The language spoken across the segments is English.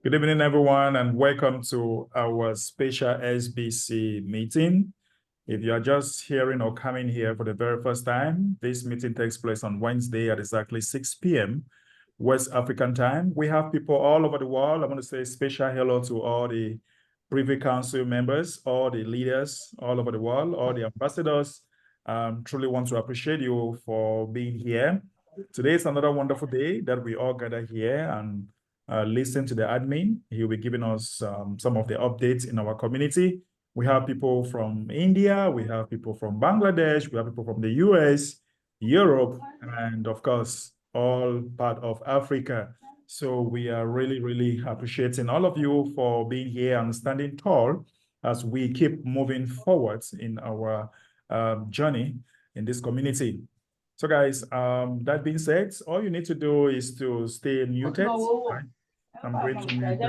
Good evening, everyone, and welcome to our special SBC meeting. If you are just hearing or coming here for the very first time, this meeting takes place on Wednesday at exactly 6 p.m. West African time. We have people all over the world. I want to say a special hello to all the Privy Council members, all the leaders all over the world, all the ambassadors. Truly want to appreciate you for being here. Today is another wonderful day that we all gather here and listen to the admin. He'll be giving us some of the updates in our community. We have people from India, we have people from Bangladesh, we have people from the US, Europe, and of course, all part of Africa. So we are really, really appreciating all of you for being here and standing tall as we keep moving forward in our journey in this community. So guys, that being said, all you need to do is to stay muted. Right? I'm going to mute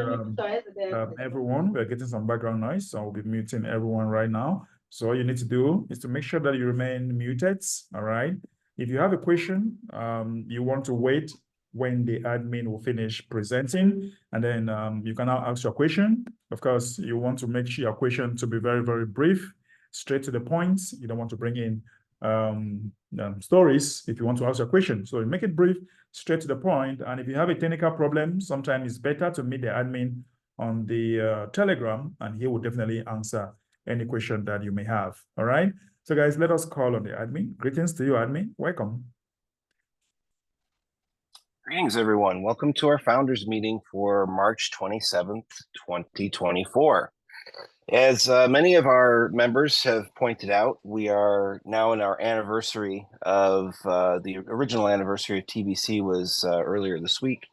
everyone. We're getting some background noise, so I'll be muting everyone right now. So all you need to do is to make sure that you remain muted, all right? If you have a question, you want to wait when the admin will finish presenting, and then you can now ask your question. Of course, you want to make sure your question to be very, very brief, straight to the point. You don't want to bring in stories if you want to ask a question. So make it brief, straight to the point. And if you have a technical problem, sometimes it's better to meet the admin on the Telegram, and he will definitely answer any question that you may have. All right. So guys, let us call on the admin. Greetings to you, admin. Welcome. Greetings, everyone. Welcome to our founders meeting for March 27th, 2024. As many of our members have pointed out, we are now in our anniversary of the original anniversary of TBC was earlier this week.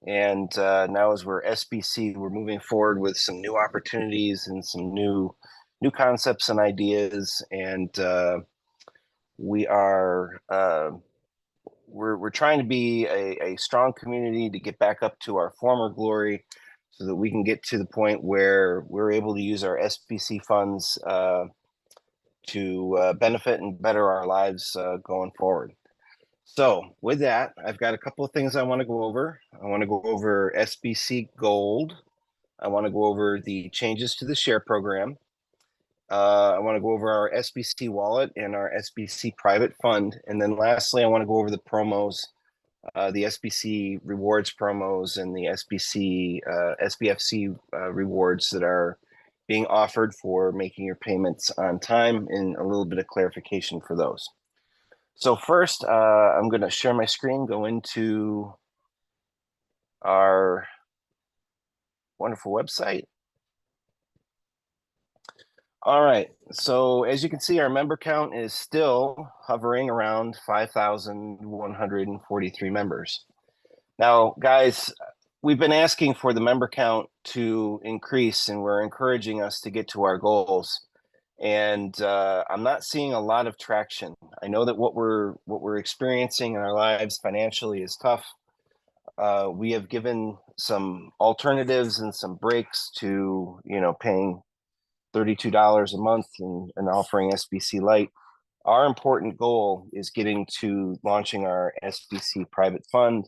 And now as we're SBC, we're moving forward with some new opportunities and some new concepts and ideas. And we are we're trying to be a strong community to get back up to our former glory, so that we can get to the point where we're able to use our SBC funds to benefit and better our lives going forward. So with that, I've got a couple of things I want to go over. I want to go over SBC Gold. I want to go over the changes to the share program. I want to go over our SBC wallet and our SBC private fund. And then lastly, I want to go over the promos, the SBC rewards promos and the SBC SBFC rewards that are being offered for making your payments on time, and a little bit of clarification for those. So first, I'm going to share my screen, go into our wonderful website. All right, so as you can see, our member count is still hovering around 5,143 members. Now, guys, we've been asking for the member count to increase, and we're encouraging us to get to our goals. And I'm not seeing a lot of traction. I know that what we're experiencing in our lives financially is tough. We have given some alternatives and some breaks to, paying $32 a month and offering SBC Lite. Our important goal is getting to launching our SBC private fund,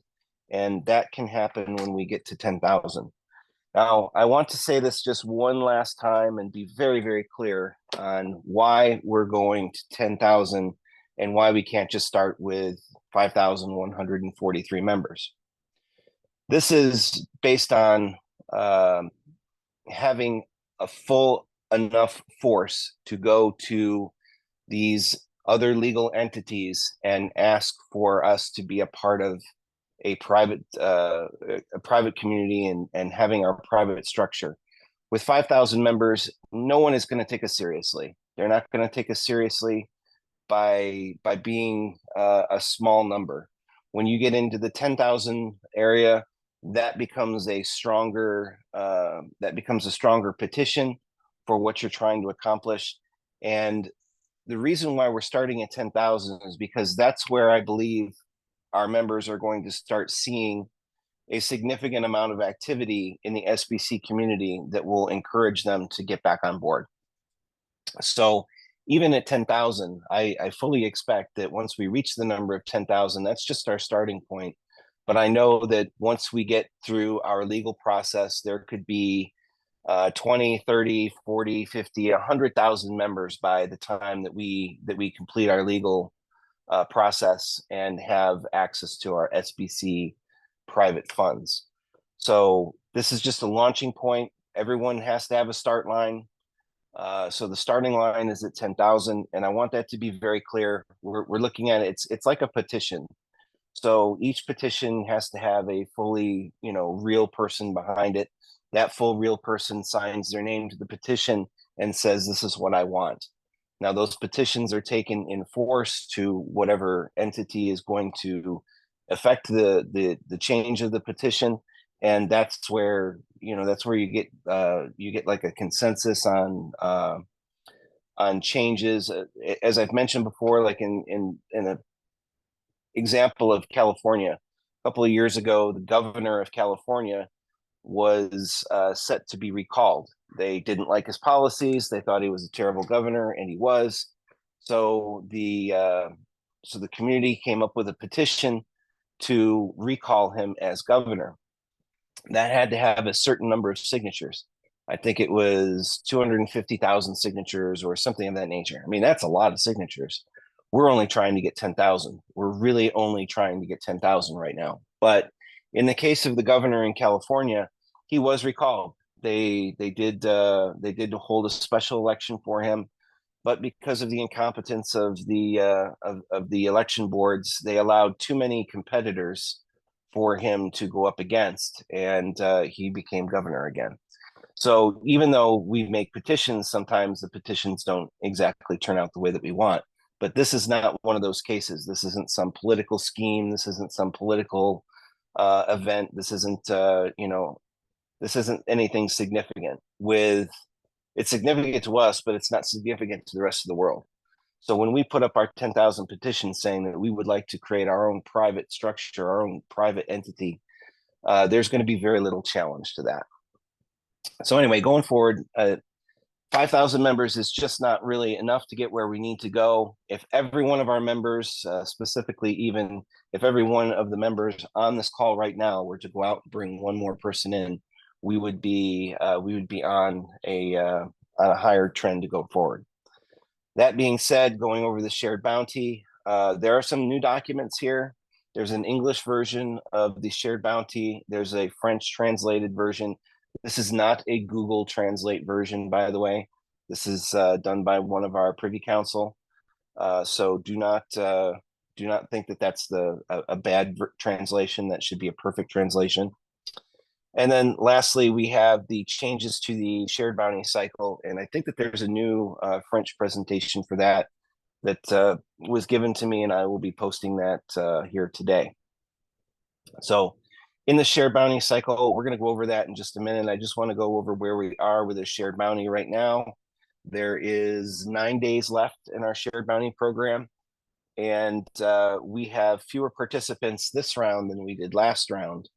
and that can happen when we get to 10,000. Now, I want to say this just one last time and be very, very clear on why we're going to 10,000 and why we can't just start with 5,143 members. This is based on having a full enough force to go to these other legal entities and ask for us to be a part of a private community and having our private structure. With 5,000 members, no one is going to take us seriously. They're not going to take us seriously by being a small number. When you get into the 10,000 area, that becomes a stronger petition for what you're trying to accomplish. And the reason why we're starting at 10,000 is because that's where I believe our members are going to start seeing a significant amount of activity in the SBC community that will encourage them to get back on board. So even at 10,000, I fully expect that once we reach the number of 10,000, that's just our starting point. But I know that once we get through our legal process, there could be 20, 30, 40, 50, 100,000 members by the time that we complete our legal process and have access to our SBC private funds. So this is just a launching point. Everyone has to have a start line. So the starting line is at 10,000, and I want that to be very clear. We're looking at it. It's like a petition. So each petition has to have a fully, real person behind it. That full real person signs their name to the petition and says, "This is what I want." Now, those petitions are taken in force to whatever entity is going to affect the change of the petition, and that's where you get like a consensus on changes. As I've mentioned before, like in a example of California, a couple of years ago, the governor of California was set to be recalled. They didn't like his policies. They thought he was a terrible governor, and he was. So the community came up with a petition to recall him as governor. That had to have a certain number of signatures. I think it was 250,000 signatures or something of that nature. I mean, that's a lot of signatures. We're only trying to get 10,000. We're really only trying to get 10,000 right now. But in the case of the governor in California, he was recalled. They did hold a special election for him, but because of the incompetence of the election boards, they allowed too many competitors for him to go up against, and he became governor again. So even though we make petitions, sometimes the petitions don't exactly turn out the way that we want. But this is not one of those cases. This isn't some political scheme. This isn't some political event. This isn't this isn't anything significant. It's significant to us, but it's not significant to the rest of the world. So when we put up our 10,000 petitions saying that we would like to create our own private structure, our own private entity, there's going to be very little challenge to that. So anyway, going forward, 5,000 members is just not really enough to get where we need to go. If every one of our members, specifically even if every one of the members on this call right now were to go out and bring one more person in, we would be on a higher trend to go forward. That being said, going over the shared bounty, there are some new documents here. There's an English version of the shared bounty. There's a French translated version. This is not a Google Translate version, by the way. This is done by one of our Privy Council. So do not think that that's a bad translation. That should be a perfect translation. And then lastly, we have the changes to the shared bounty cycle. And I think that there's a new French presentation for that was given to me, and I will be posting that here today. So in the shared bounty cycle, we're going to go over that in just a minute. I just want to go over where we are with the shared bounty right now. There is 9 days left in our shared bounty program, and we have fewer participants this round than we did last round.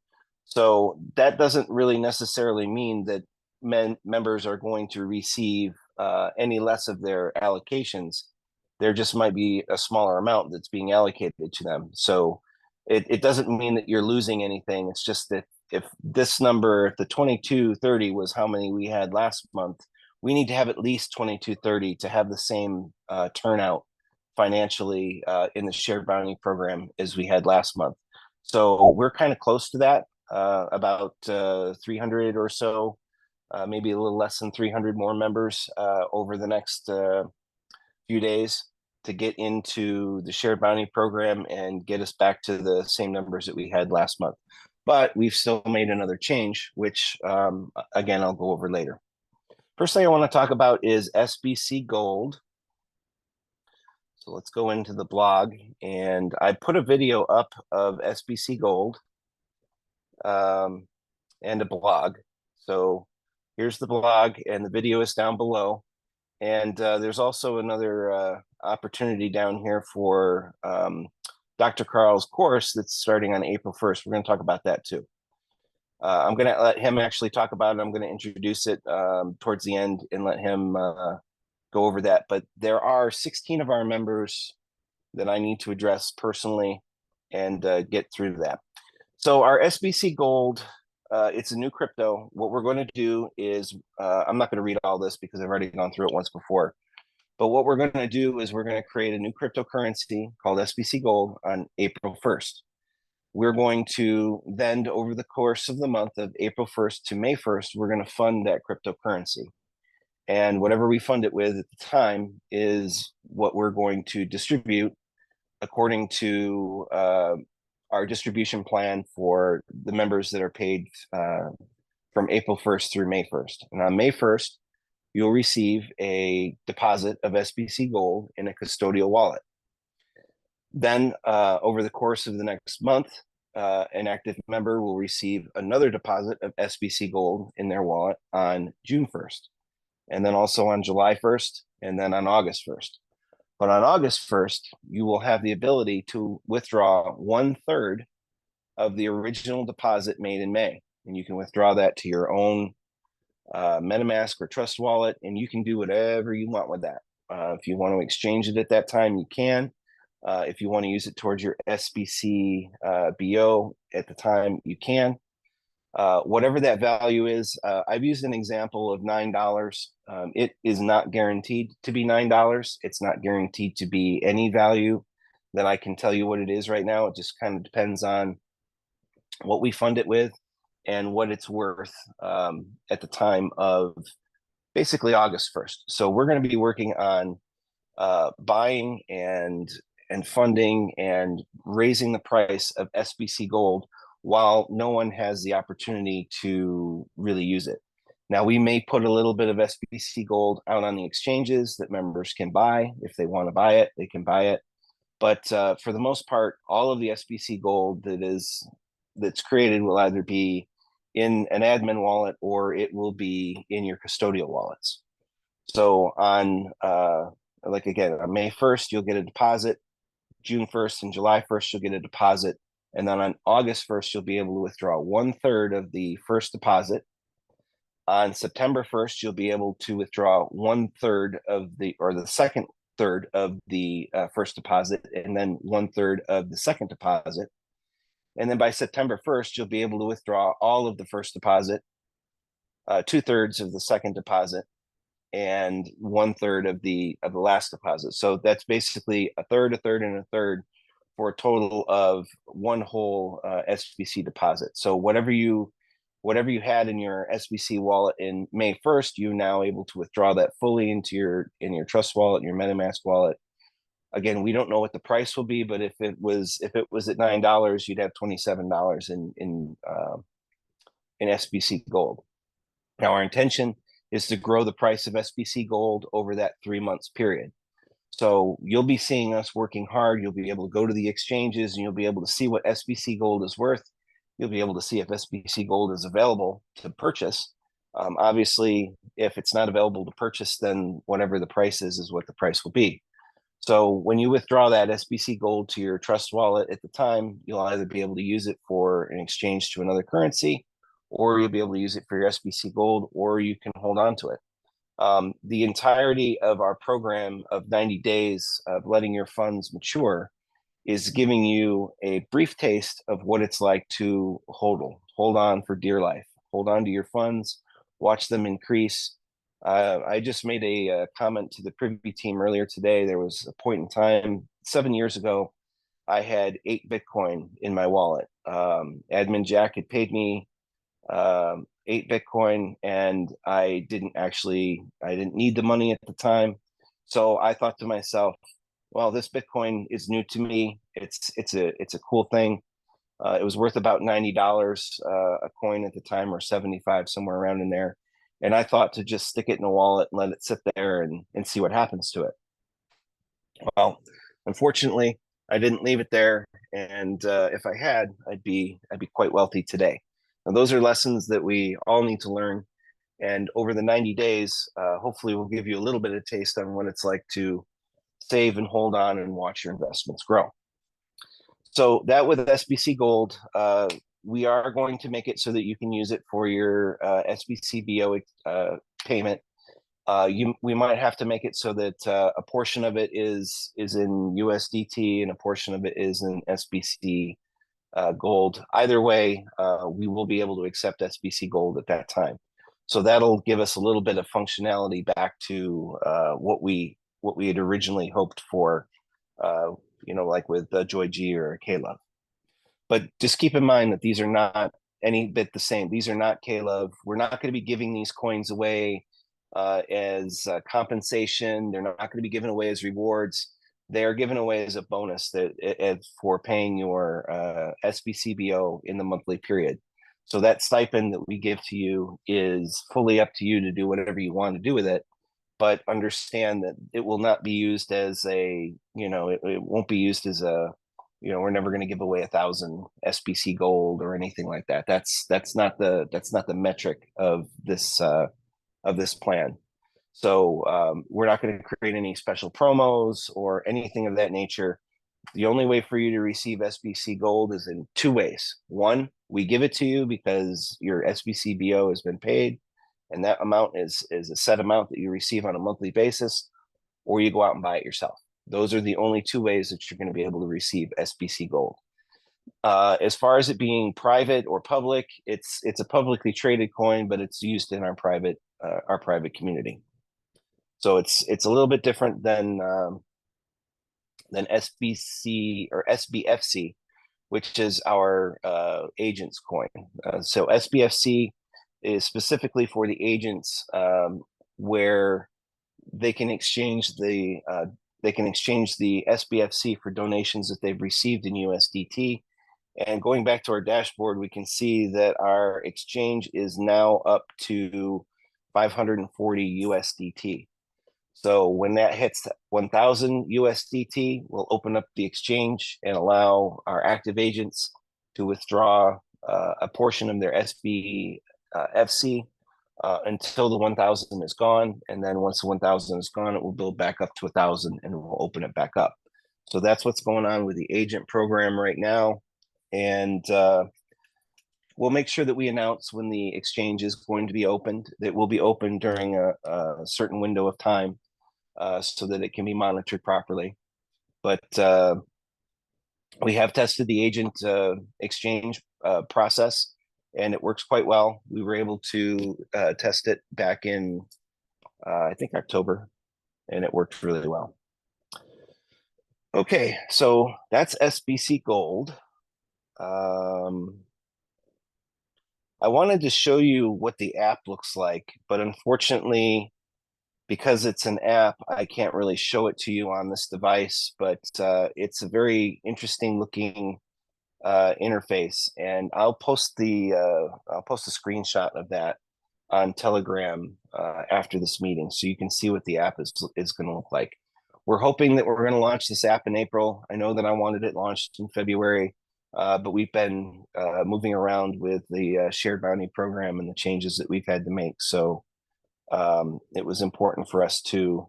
So that doesn't really necessarily mean that members are going to receive any less of their allocations. There just might be a smaller amount that's being allocated to them. So it doesn't mean that you're losing anything. It's just that if this number, if the 2230 was how many we had last month, we need to have at least 2230 to have the same turnout financially in the shared bounty program as we had last month. So we're kind of close to that, about 300 or so, maybe a little less than 300 more members over the next few days to get into the shared bounty program and get us back to the same numbers that we had last month. But we've still made another change, which again, I'll go over later. First thing I want to talk about is SBC GOLD. So let's go into the blog, and I put a video up of SBC GOLD and a blog. So here's the blog, and the video is down below. And there's also another opportunity down here for Dr. Carl's course that's starting on April 1st. We're going to talk about that too. I'm going to let him actually talk about it. I'm going to introduce it towards the end and let him go over that. But there are 16 of our members that I need to address personally and get through that. So our SBC Gold, it's a new crypto. What we're going to do is, I'm not going to read all this because I've already gone through it once before. But what we're going to do is we're going to create a new cryptocurrency called SBC Gold on April 1st. We're going to then, over the course of the month of April 1st to May 1st, we're going to fund that cryptocurrency. And whatever we fund it with at the time is what we're going to distribute according to our distribution plan for the members that are paid from April 1st through May 1st. And on May 1st, you'll receive a deposit of SBC Gold in a custodial wallet. Then over the course of the next month, an active member will receive another deposit of SBC Gold in their wallet on June 1st, and then also on July 1st, and then on August 1st. But on August 1st, you will have the ability to withdraw 1/3 of the original deposit made in May. And you can withdraw that to your own MetaMask or Trust wallet, and you can do whatever you want with that. If you want to exchange it at that time, you can. If you want to use it towards your SBC BO at the time, you can. Whatever that value is, I've used an example of $9. It is not guaranteed to be $9. It's not guaranteed to be any value that I can tell you what it is right now. It just kind of depends on what we fund it with and what it's worth at the time of basically August 1st. So we're going to be working on buying and funding and raising the price of SBC Gold while no one has the opportunity to really use it. Now, we may put a little bit of SBC Gold out on the exchanges that members can buy. If they want to buy it, they can buy it. But for the most part, all of the SBC Gold that's created will either be in an admin wallet or it will be in your custodial wallets. So on, like again, on May 1st, you'll get a deposit. June 1st and July 1st, you'll get a deposit. And then on August 1st, you'll be able to withdraw 1/3 of the first deposit. On September 1st, you'll be able to withdraw 1/3 of the second third of the first deposit, and then 1/3 of the second deposit. And then by September 1st, you'll be able to withdraw all of the first deposit, 2/3 of the second deposit, and 1/3 of the last deposit. So that's basically a third, and a third, for a total of one whole SBC deposit. So whatever you had in your SBC wallet in May 1st, you're now able to withdraw that fully into your Trust wallet, your MetaMask wallet. Again, we don't know what the price will be, but if it was at $9, you'd have $27 in SBC Gold. Now, our intention is to grow the price of SBC Gold over that 3 months period. So you'll be seeing us working hard. You'll be able to go to the exchanges and you'll be able to see what SBC Gold is worth. You'll be able to see if SBC Gold is available to purchase. Obviously, if it's not available to purchase, then whatever the price is what the price will be. So when you withdraw that SBC Gold to your Trust wallet at the time, you'll either be able to use it for an exchange to another currency, or you'll be able to use it for your SBC Gold, or you can hold on to it. The entirety of our program of 90 days of letting your funds mature is giving you a brief taste of what it's like to hold on for dear life, hold on to your funds, watch them increase. I just made a comment to the privy team earlier today. There was a point in time 7 years ago, I had 8 Bitcoin in my wallet. Admin Jack had paid me 8 Bitcoin, and I didn't need the money at the time. So I thought to myself, well, this Bitcoin is new to me. It's a cool thing. It was worth about $90 a coin at the time, or 75, somewhere around in there. And I thought to just stick it in a wallet and let it sit there and see what happens to it. Well, unfortunately, I didn't leave it there. And if I had, I'd be quite wealthy today. Now, those are lessons that we all need to learn. And over the 90 days, hopefully we'll give you a little bit of taste on what it's like to save and hold on and watch your investments grow. So that with SBC Gold, we are going to make it so that you can use it for your SBC BO payment. We might have to make it so that a portion of it is in USDT and a portion of it is in SBC gold. Either way, we will be able to accept SBC gold at that time. So that'll give us a little bit of functionality back to what we had originally hoped for, like with Joy G or K-Love. But just keep in mind that these are not any bit the same. These are not K-Love. We're not going to be giving these coins away as compensation. They're not going to be given away as rewards. They are given away as a bonus for paying your SBCBO in the monthly period. So that stipend that we give to you is fully up to you to do whatever you want to do with it. But understand that it will not be used as it won't be used as we're never going to give away 1,000 SBC gold or anything like that. That's not the metric of this plan. So we're not going to create any special promos or anything of that nature. The only way for you to receive SBC gold is in two ways. One, we give it to you because your SBC BO has been paid, and that amount is a set amount that you receive on a monthly basis, or you go out and buy it yourself. Those are the only two ways that you're going to be able to receive SBC gold. As far as it being private or public, it's a publicly traded coin, but it's used in our private community. So it's a little bit different than SBC or SBFC, which is our agents coin. So SBFC is specifically for the agents, where they can exchange the SBFC for donations that they've received in USDT. And going back to our dashboard, we can see that our exchange is now up to 540 USDT. So when that hits 1,000 USDT, we'll open up the exchange and allow our active agents to withdraw a portion of their SBFC until the 1,000 is gone. And then once the 1,000 is gone, it will build back up to 1,000 and we'll open it back up. So that's what's going on with the agent program right now. And we'll make sure that we announce when the exchange is going to be opened. It will be open during a certain window of time so that it can be monitored properly. But we have tested the agent exchange process, and it works quite well. We were able to test it back in, I think, October, and it worked really well. Okay, so that's SBC Gold. I wanted to show you what the app looks like, but unfortunately, because it's an app, I can't really show it to you on this device, but it's a very interesting looking interface, and I'll post a screenshot of that on Telegram after this meeting, so you can see what the app is going to look like. We're hoping that we're going to launch this app in April. I know that I wanted it launched in February, but we've been moving around with the shared bounty program and the changes that we've had to make. So it was important for us to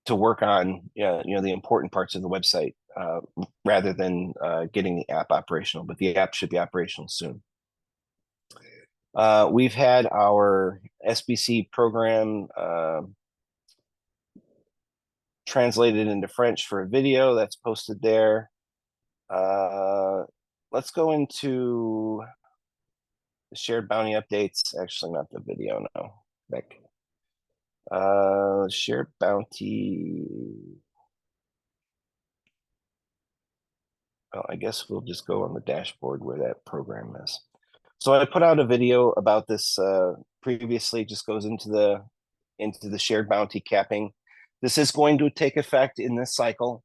work on the important parts of the website rather than getting the app operational. But the app should be operational soon. We've had our SBC program translated into French for a video that's posted there. Let's go into the shared bounty updates. Actually, not the video, no. Back. Shared bounty. Oh, I guess we'll just go on the dashboard where that program is. So I put out a video about this previously. Just goes into the shared bounty capping. This is going to take effect in this cycle.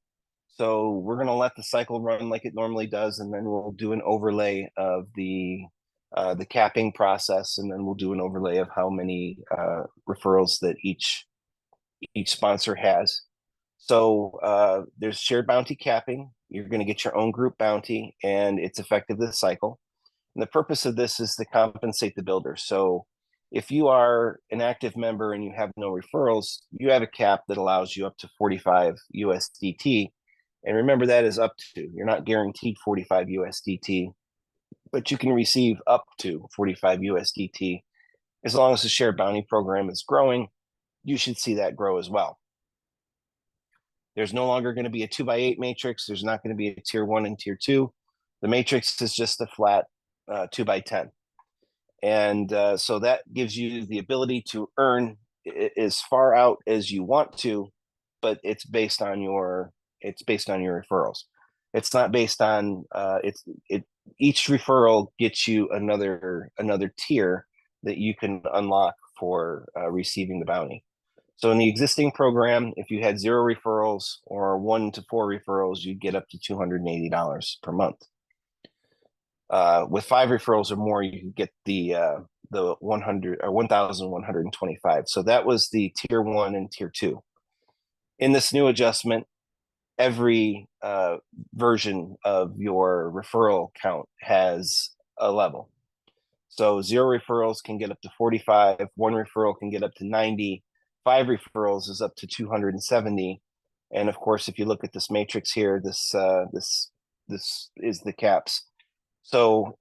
So we're going to let the cycle run like it normally does, and then we'll do an overlay of the capping process, and then we'll do an overlay of how many referrals that each sponsor has. So there's shared bounty capping. You're going to get your own group bounty, and it's effective this cycle. And the purpose of this is to compensate the builder. So if you are an active member and you have no referrals, you have a cap that allows you up to 45 USDT. And remember, that is up to. You're not guaranteed 45 USDT, but you can receive up to 45 USDT. As long as the shared bounty program is growing, you should see that grow as well. There's no longer going to be a 2x8 matrix. There's not going to be a tier 1 and tier 2. The matrix is just a flat 2x10. And so that gives you the ability to earn as far out as you want to, but it's based on your referrals. It's not based on each referral gets you another tier that you can unlock for receiving the bounty. So in the existing program, if you had 0 referrals or 1 to 4 referrals, you'd get up to $280 per month. With 5 referrals or more, you can get the 100 or 1,125. So that was the tier 1 and tier 2. In this new adjustment, every version of your referral count has a level. So 0 referrals can get up to 45, 1 referral can get up to 90, 5 referrals is up to 270. And of course, if you look at this matrix here, this is the caps. So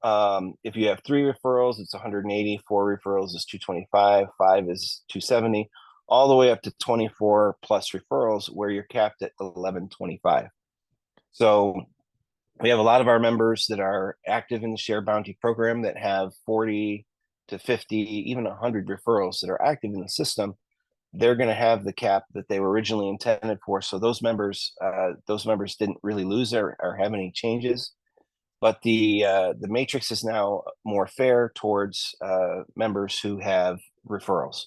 if you have 3 referrals, it's 180, 4 referrals is 225, 5 is 270, all the way up to 24 plus referrals where you're capped at 1125. So we have a lot of our members that are active in the Share Bounty program that have 40 to 50, even 100 referrals that are active in the system. They're going to have the cap that they were originally intended for. So those members didn't really lose or have any changes. But the matrix is now more fair towards members who have referrals.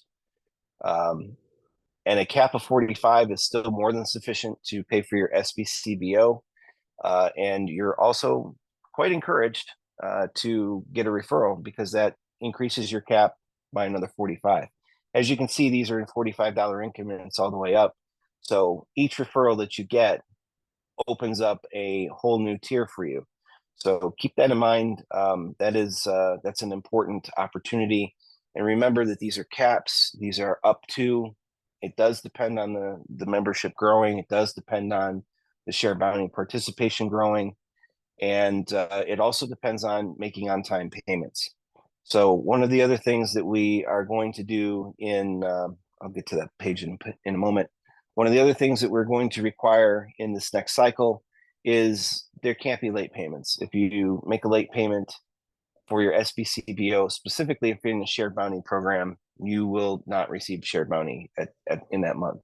And a cap of 45 is still more than sufficient to pay for your SBC BO. And you're also quite encouraged to get a referral because that increases your cap by another 45. As you can see, these are in $45 increments all the way up. So each referral that you get opens up a whole new tier for you. So keep that in mind. That's an important opportunity. And remember that these are caps. These are up to. It does depend on the membership growing. It does depend on the Share Bounty participation growing. And it also depends on making on-time payments. So one of the other things that we are going to do I'll get to that page in a moment. One of the other things that we're going to require in this next cycle is there can't be late payments. If you make a late payment for your SBC BO, specifically if you're in the Shared Bounty program, you will not receive Shared Bounty in that month.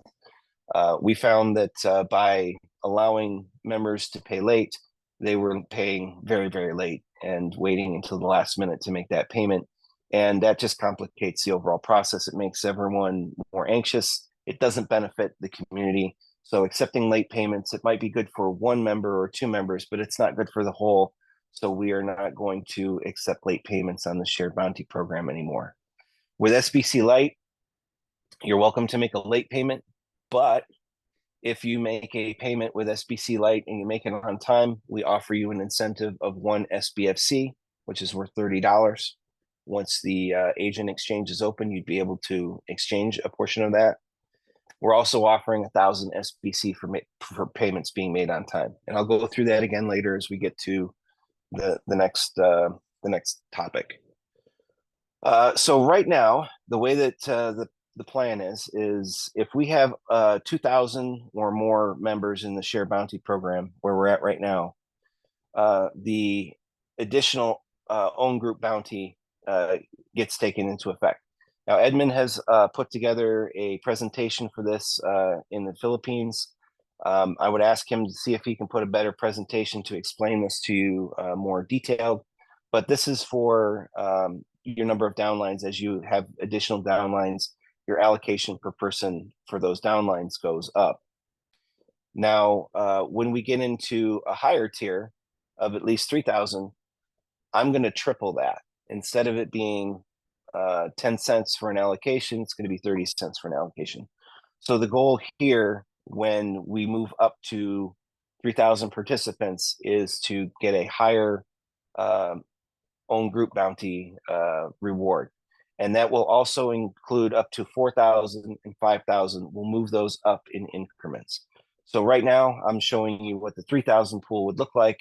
We found that by allowing members to pay late, they were paying very, very late and waiting until the last minute to make that payment. And that just complicates the overall process. It makes everyone more anxious. It doesn't benefit the community. So accepting late payments, it might be good for 1 member or 2 members, but it's not good for the whole. So we are not going to accept late payments on the Shared Bounty program anymore. With SBC Lite, you're welcome to make a late payment, but if you make a payment with SBC Lite and you make it on time, we offer you an incentive of 1 SBFC, which is worth $30. Once the agent exchange is open, you'd be able to exchange a portion of that. We're also offering 1,000 SBC for payments being made on time, and I'll go through that again later as we get to the next topic. So right now, the way that the plan is if we have 2,000 or more members in the Share Bounty program where we're at right now, the additional own group bounty gets taken into effect. Now, Edmund has put together a presentation for this in the Philippines. I would ask him to see if he can put a better presentation to explain this to you more detailed. But this is for your number of downlines. As you have additional downlines, your allocation per person for those downlines goes up. Now, when we get into a higher tier of at least 3,000, I'm going to triple that. Instead of it being 10 cents for an allocation, it's going to be 30 cents for an allocation. So the goal here, when we move up to 3,000 participants, is to get a higher own group bounty reward. And that will also include up to 4,000 and 5,000. We'll move those up in increments. So right now, I'm showing you what the 3,000 pool would look like,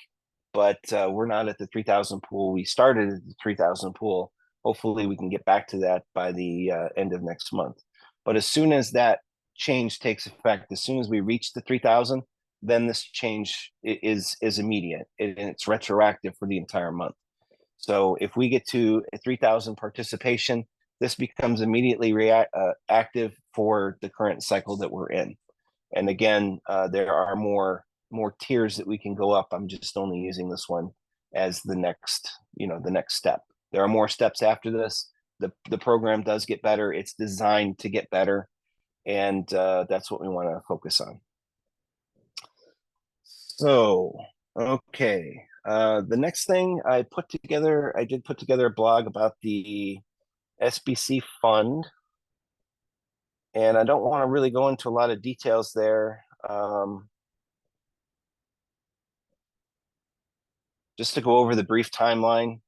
but we're not at the 3,000 pool. We started at the 3,000 pool. Hopefully we can get back to that by the end of next month. But as soon as that change takes effect as soon as we reach the 3,000. Then this change is immediate, and it's retroactive for the entire month. So if we get to a 3,000 participation, this becomes immediately active for the current cycle that we're in. And again, there are more tiers that we can go up. I'm just only using this one as the next step. There are more steps after this. The program does get better. It's designed to get better, and that's what we want to focus on. So, okay. The next thing I did put together a blog about the SBC fund, and I don't want to really go into a lot of details there. Just to go over the brief timeline,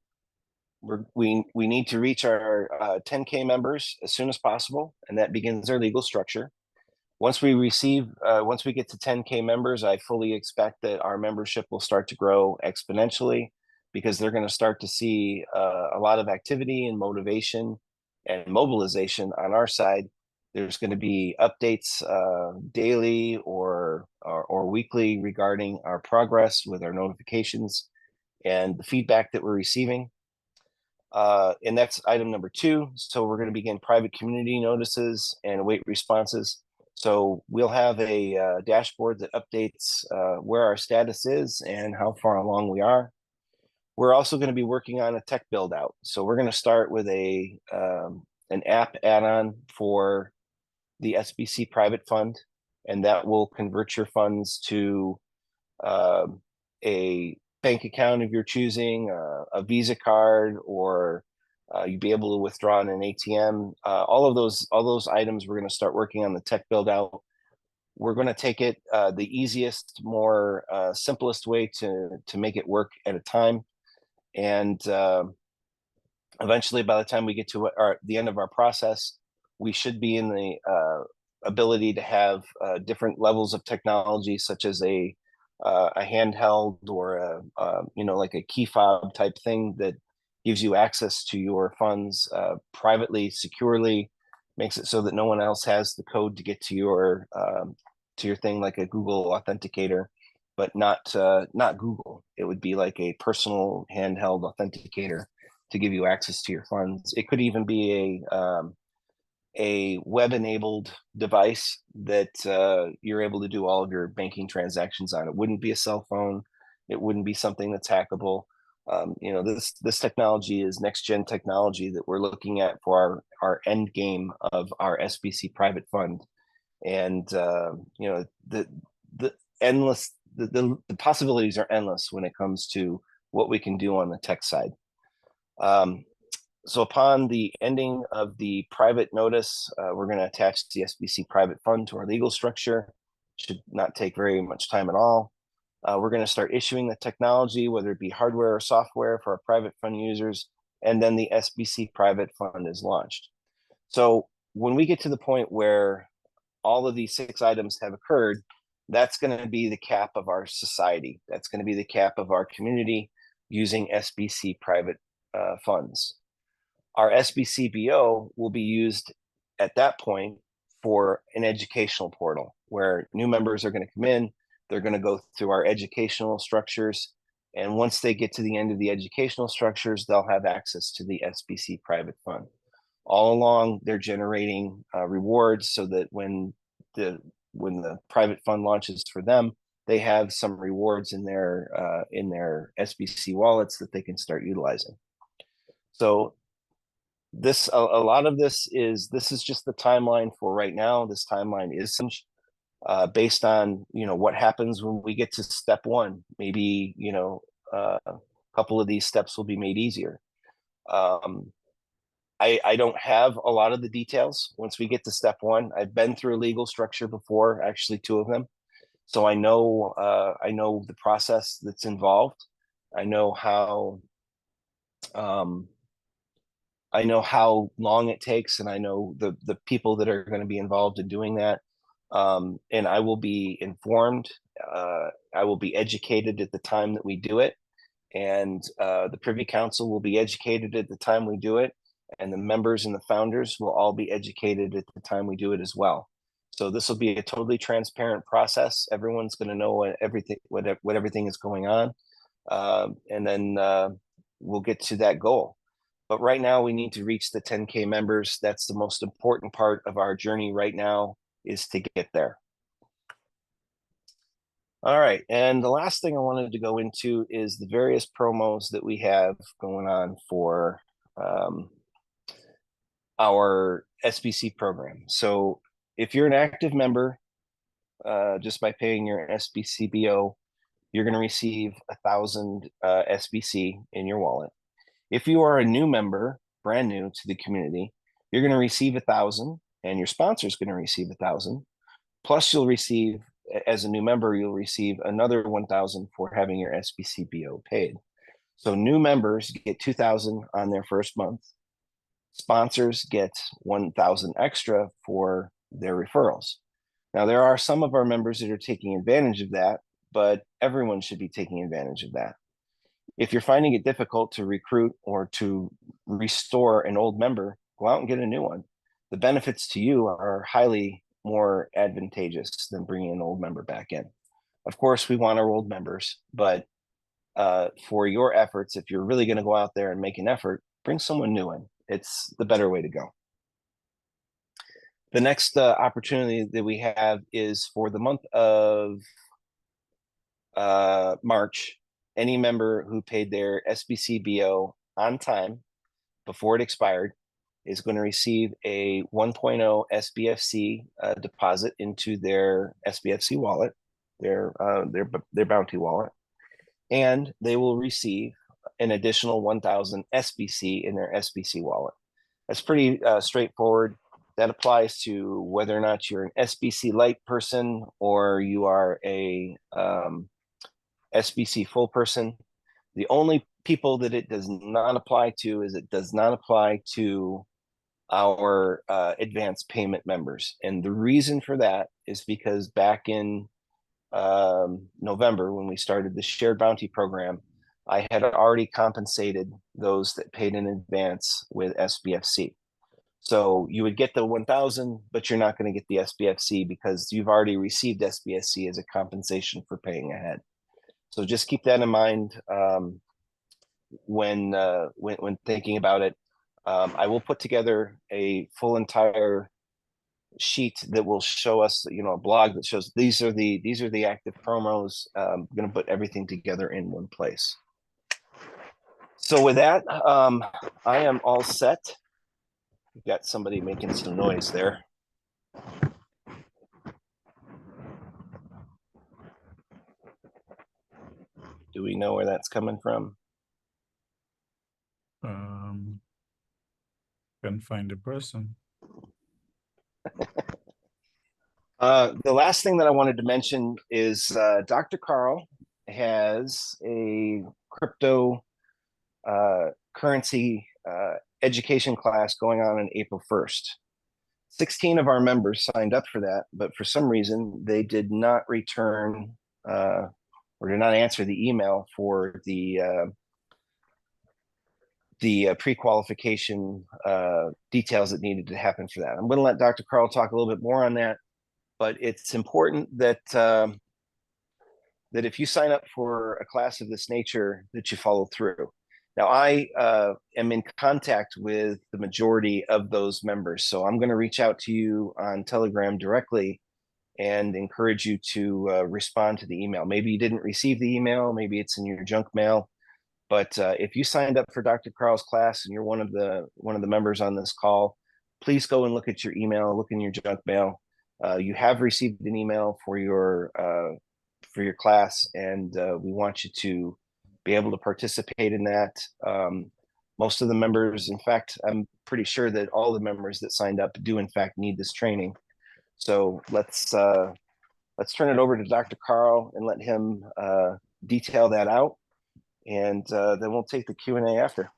we need to reach our 10K members as soon as possible, and that begins our legal structure. Once we get to 10K members, I fully expect that our membership will start to grow exponentially, because they're going to start to see a lot of activity and motivation and mobilization on our side. There's going to be updates daily or weekly regarding our progress with our notifications and the feedback that we're receiving. And that's item number 2. So we're going to begin private community notices and await responses. So we'll have a dashboard that updates where our status is and how far along we are. We're also going to be working on a tech build out. So we're going to start with an app add-on for the SBC private fund, and that will convert your funds to a bank account of your choosing, a Visa card, or you'd be able to withdraw in an ATM. All of those items, we're going to start working on the tech build out. We're going to take it the easiest, more simplest way to make it work at a time. And eventually, by the time we get to the end of our process, we should be in the ability to have different levels of technology, such as a handheld or like a key fob type thing that gives you access to your funds privately, securely, makes it so that no one else has the code to get to your thing, like a Google Authenticator, but not Google. It would be like a personal handheld authenticator to give you access to your funds. It could even be a web-enabled device that you're able to do all of your banking transactions on. It wouldn't be a cell phone. It wouldn't be something that's hackable. This technology is next-gen technology that we're looking at for our end game of our SBC private fund. And the possibilities are endless when it comes to what we can do on the tech side. So upon the ending of the private notice, we're going to attach the SBC private fund to our legal structure. Should not take very much time at all. We're going to start issuing the technology, whether it be hardware or software, for our private fund users, and then the SBC private fund is launched. So when we get to the point where all of these 6 items have occurred, that's going to be the cap of our society. That's going to be the cap of our community using SBC private funds. Our SBC BO will be used at that point for an educational portal where new members are going to come in. They're going to go through our educational structures. And once they get to the end of the educational structures, they'll have access to the SBC private fund. All along, they're generating rewards so that when the private fund launches for them, they have some rewards in their SBC wallets that they can start utilizing. So a lot of this is just the timeline for right now. This timeline is based on what happens when we get to step 1. Maybe a couple of these steps will be made easier. I don't have a lot of the details once we get to step 1. I've been through a legal structure before, actually 2 of them, so I know the process that's involved. I know how long it takes, and I know the people that are going to be involved in doing that. And I will be informed. I will be educated at the time that we do it, and the Privy Council will be educated at the time we do it, and the members and the founders will all be educated at the time we do it as well. So this will be a totally transparent process. Everyone's going to know what everything is going on, and then we'll get to that goal. But right now, we need to reach the 10K members. That's the most important part of our journey right now, is to get there. All right, and the last thing I wanted to go into is the various promos that we have going on for our SBC program. So if you're an active member, just by paying your SBC BO, you're going to receive 1,000 SBC in your wallet. If you are a new member, brand new to the community, you're going to receive 1,000, and your sponsor is going to receive 1,000. Plus, you'll receive, as a new member, you'll receive another 1,000 for having your SBC BO paid. So new members get 2,000 on their first month. Sponsors get 1,000 extra for their referrals. Now, there are some of our members that are taking advantage of that, but everyone should be taking advantage of that. If you're finding it difficult to recruit or to restore an old member, go out and get a new one. The benefits to you are highly more advantageous than bringing an old member back in. Of course, we want our old members, but for your efforts, if you're really going to go out there and make an effort, bring someone new in. It's the better way to go. The next opportunity that we have is for the month of March. Any member who paid their SBC BO on time before it expired is going to receive a 1.0 SBFC deposit into their SBFC wallet, their bounty wallet, and they will receive an additional 1,000 SBC in their SBC wallet. That's pretty straightforward. That applies to whether or not you're an SBC light person or you are a SBC full person. The only people that it does not apply to is it does not apply to our advanced payment members. And the reason for that is because back in November, when we started the shared bounty program, I had already compensated those that paid in advance with SBFC. So you would get the 1,000, but you're not going to get the SBFC because you've already received SBFC as a compensation for paying ahead. So just keep that in mind when thinking about it. I will put together a full entire sheet that will show us, a blog that shows these are the active promos. I'm going to put everything together in one place. So with that, I am all set. We've got somebody making some noise there. Do we know where that's coming from? Can't find the person. The last thing that I wanted to mention is Dr. Carl has a crypto currency education class going on April 1st. 16 of our members signed up for that, but for some reason they did not return or did not answer the email for the pre-qualification details that needed to happen for that. I'm going to let Dr. Carl talk a little bit more on that, but it's important that that if you sign up for a class of this nature, that you follow through. Now, I am in contact with the majority of those members, so I'm going to reach out to you on Telegram directly and encourage you to respond to the email. Maybe you didn't receive the email, maybe it's in your junk mail, but if you signed up for Dr. Carl's class and you're one of the members on this call, please go and look at your email, look in your junk mail. You have received an email for your class, and we want you to be able to participate in that. Most of the members, in fact, I'm pretty sure that all the members that signed up do in fact need this training. So let's turn it over to Dr. Carl and let him detail that out, and then we'll take the Q&A after.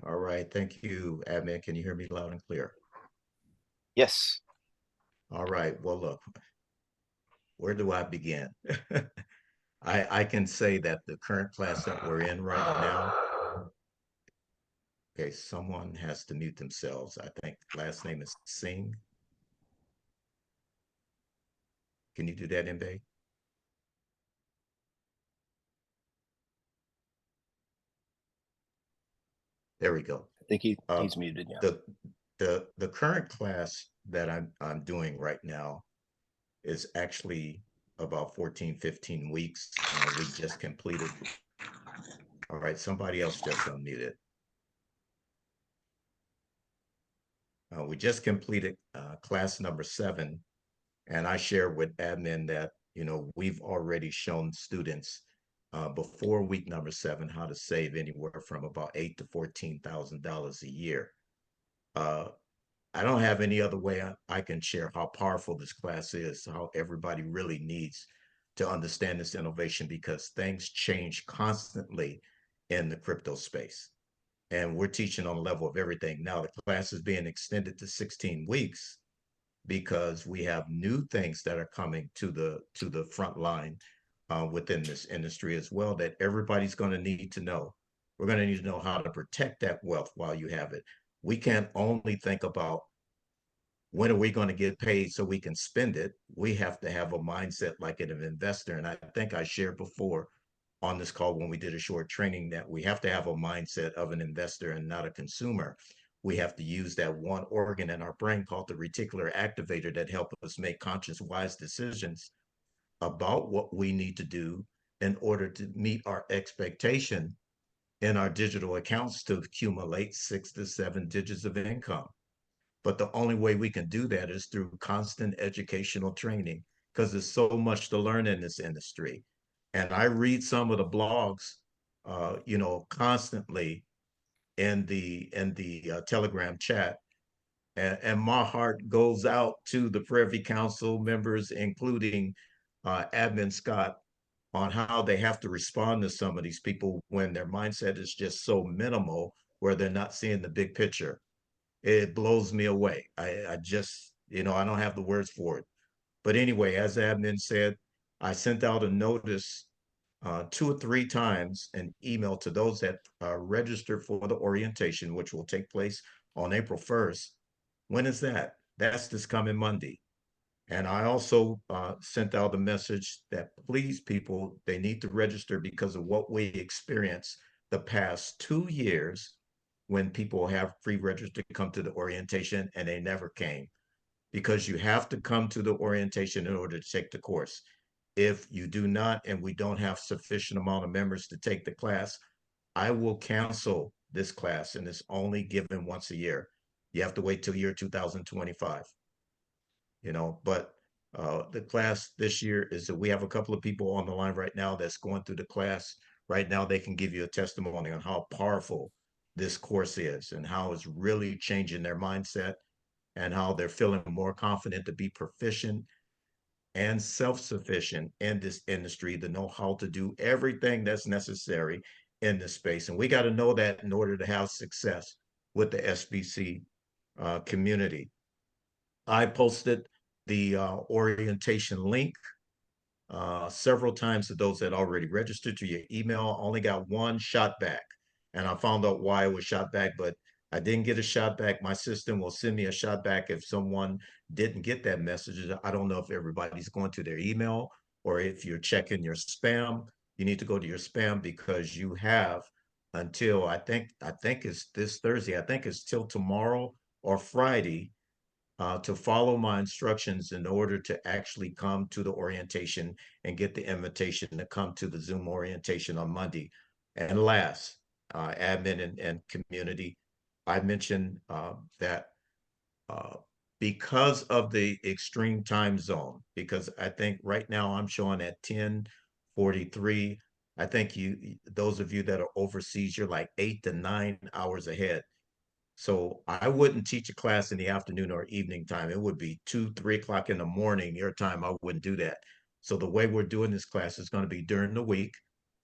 All right, thank you, admin. Can you hear me loud and clear? Yes. All right, well, look, where do I begin? I can say that the current class that we're in right now, okay, someone has to mute themselves. I think last name is Singh. Can you do that, Mbe? There we go. I think Uh, he's muted. Yeah. the current class that I'm doing right now is actually about 14, 15 weeks. We just completed. All right, somebody else just unmuted. We just completed class number 7, and I share with admin that, you know, we've already shown students before week number 7 how to save anywhere from about $8,000 to $14,000 a year. I don't have any other way I can share how powerful this class is, how everybody really needs to understand this innovation, because things change constantly in the crypto space. And we're teaching on the level of everything. Now the class is being extended to 16 weeks because we have new things that are coming to the front line within this industry as well, that everybody's going to need to know. We're going to need to know how to protect that wealth while you have it. We can't only think about when are we going to get paid so we can spend it. We have to have a mindset like an investor. And I think I shared before on this call when we did a short training that we have to have a mindset of an investor and not a consumer. We have to use that one organ in our brain called the reticular activator that helps us make conscious, wise decisions about what we need to do in order to meet our expectation in our digital accounts to accumulate 6 to 7 digits of income. But the only way we can do that is through constant educational training, because there's so much to learn in this industry. And I read some of the blogs, you know, constantly in the Telegram chat, and my heart goes out to the Privy Council members, including Admin Scott, on how they have to respond to some of these people when their mindset is just so minimal, where they're not seeing the big picture. It blows me away. I just, you know, I don't have the words for it. But anyway, as admin said, I sent out a notice 2 or 3 times, an email to those that are registered for the orientation, which will take place on April 1st. When is that? That's this coming Monday. And I also sent out a message that please, people, they need to register because of what we experienced the past 2 years when people have pre-registered to come to the orientation and they never came, because you have to come to the orientation in order to take the course. If you do not, and we don't have sufficient amount of members to take the class, I will cancel this class, and it's only given once a year. You have to wait till year 2025, you know, but the class this year is that we have a couple of people on the line right now that's going through the class. Right now, they can give you a testimony on how powerful this course is and how it's really changing their mindset and how they're feeling more confident to be proficient and self-sufficient in this industry, to know how to do everything that's necessary in this space. And we got to know that in order to have success with the SBC community. I posted the orientation link several times to those that already registered to your email. I only got one shot back, and I found out why it was shot back, but I didn't get a shot back. My system will send me a shot back if someone didn't get that message. I don't know if everybody's going to their email or if you're checking your spam. You need to go to your spam, because you have until I think it's this Thursday. I think it's till tomorrow or Friday to follow my instructions in order to actually come to the orientation and get the invitation to come to the Zoom orientation on Monday. And last, admin and community, I mentioned that uh, because of the extreme time zone, because I think right now I'm showing at 10:43. I think those of you that are overseas, you're like 8 to 9 hours ahead. So I wouldn't teach a class in the afternoon or evening time. It would be 2, 3 o'clock in the morning, your time. I wouldn't do that. So the way we're doing this class is going to be during the week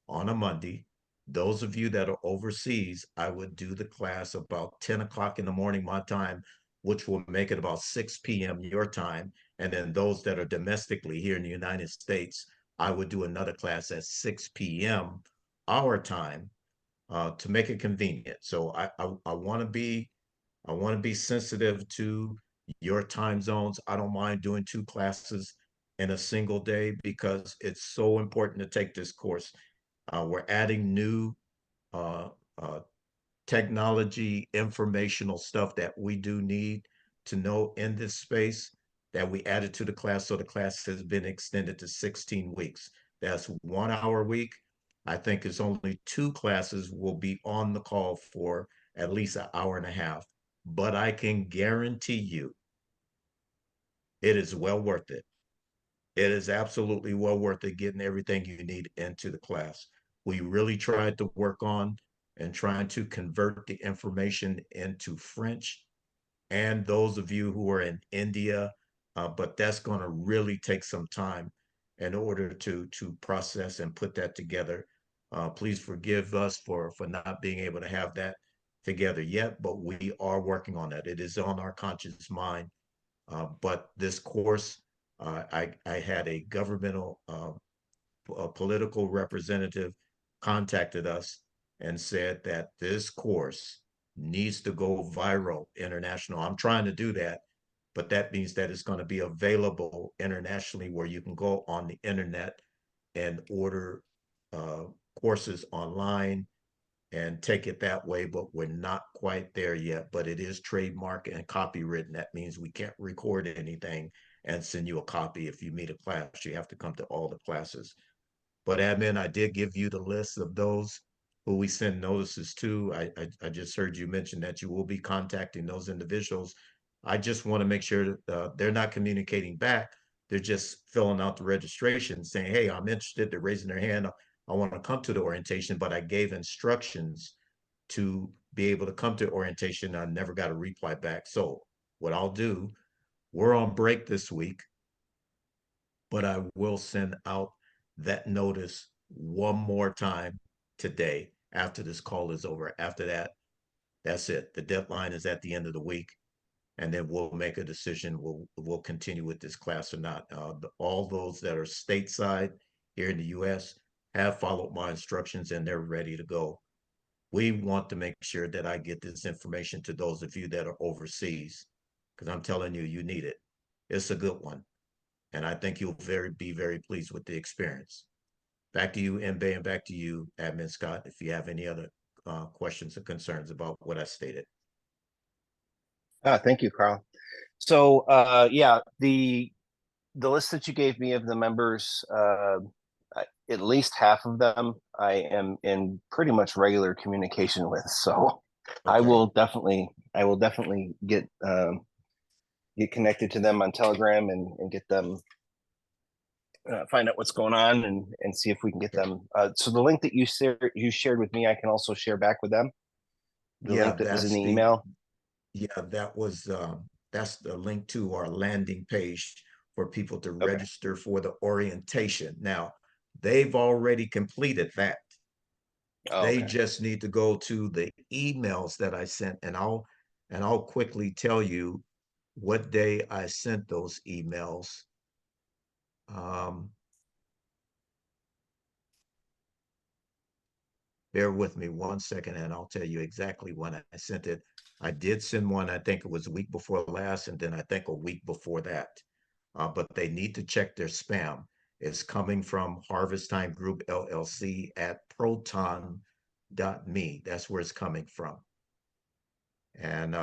on a Monday. Those of you that are overseas, I would do the class about 10 o'clock in the morning, my time, which will make it about 6 p.m. your time. And then those that are domestically here in the United States, I would do another class at 6 p.m. our time to make it convenient. So I want to be sensitive to your time zones. I don't mind doing 2 classes in a single day because it's so important to take this course. We're adding new uh, uh, technology, informational stuff that we do need to know in this space that we added to the class. So the class has been extended to 16 weeks. That's 1 hour a week. I think it's only 2 classes will be on the call for at least an hour and a half. But I can guarantee you it is well worth it. It is absolutely well worth it getting everything you need into the class. We really tried to work on and trying to convert the information into French and those of you who are in India, but that's going to really take some time in order to process and put that together. Please forgive us for not being able to have that together yet, but we are working on that. It is on our conscious mind. But this course, I had a governmental a political representative contacted us and said that this course needs to go viral international. I'm trying to do that, but that means that it's going to be available internationally where you can go on the internet and order courses online and take it that way, but we're not quite there yet. But it is trademark and copywritten. That means we can't record anything and send you a copy if you meet a class. You have to come to all the classes. But admin, I did give you the list of those who we send notices to. I just heard you mention that you will be contacting those individuals. I just want to make sure that they're not communicating back. They're just filling out the registration saying, hey, I'm interested. They're raising their hand. I want to come to the orientation, but I gave instructions to be able to come to orientation. I never got a reply back. So what I'll do, we're on break this week, but I will send out that notice one more time today after this call is over. After that, that's it. The deadline is at the end of the week, and then we'll make a decision. We'll continue with this class or not. All those that are stateside here in the U.S. have followed my instructions and they're ready to go. We want to make sure that I get this information to those of you that are overseas, because I'm telling you, you need it. It's a good one. And I think you'll be very pleased with the experience. Back to you, Mbe, and back to you, Admin Scott, if you have any other questions or concerns about what I stated. Thank you, Carl. So yeah, the list that you gave me of the members, at least half of them I am in pretty much regular communication with. So I will definitely get connected to them on Telegram and get them find out what's going on and see if we can get them. So the link that you shared with me, I can also share back with them. The link that was in the email. Yeah, that's the link to our landing page for people to register for the orientation. Now, they've already completed that. They just need to go to the emails that I sent, and I'll quickly tell you what day I sent those emails. Bear with me 1 second and I'll tell you exactly when I sent it. I did send one, I think it was a week before last, and then I think a week before that. But they need to check their spam. It's coming from Harvest Time Group LLC at proton.me. That's where it's coming from. And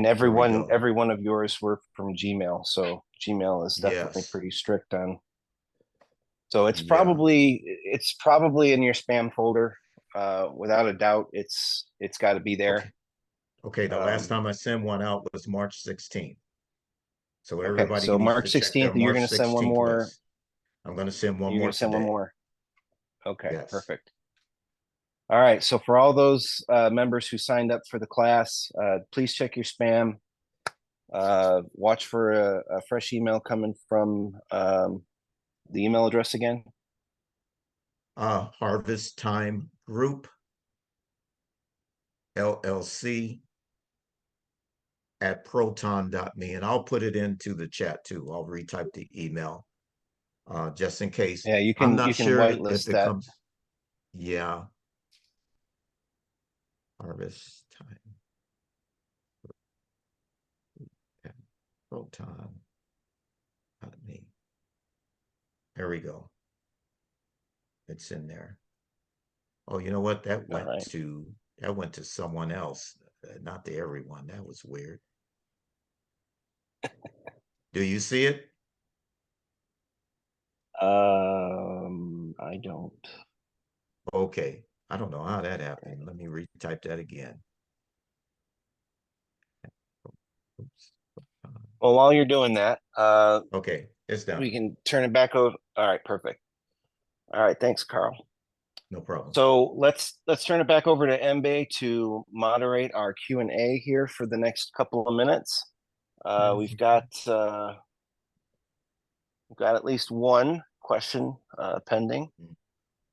every one of yours were from Gmail. So Gmail is definitely pretty strict on. So it's probably in your spam folder. Without a doubt, it's got to be there. Okay. The last time I sent one out was March 16th. So everybody so needs March to check 16th, you're going to send one more. List. I'm going to send one more. You're going to send one more. Okay, yes. Perfect. All right. So for all those members who signed up for the class, please check your spam. Watch for a fresh email coming from the email address again. Harvest Time Group LLC at proton.me, and I'll put it into the chat too. I'll retype the email just in case. Yeah, you can. I'm not you can sure whitelist if it that. comes. Yeah. Harvest Time. Proton.me. There we go. It's in there. Oh, you know what? That All went right. to someone else, not to everyone. That was weird. Do you see it? I don't. Okay. I don't know how that happened. Let me retype that again. Oops. Well, while you're doing that, Okay, it's we done. can turn it back over. All right, perfect. All right, thanks, Carl. No problem. So let's turn it back over to Mbe to moderate our Q&A here for the next couple of minutes. We've got at least one question pending.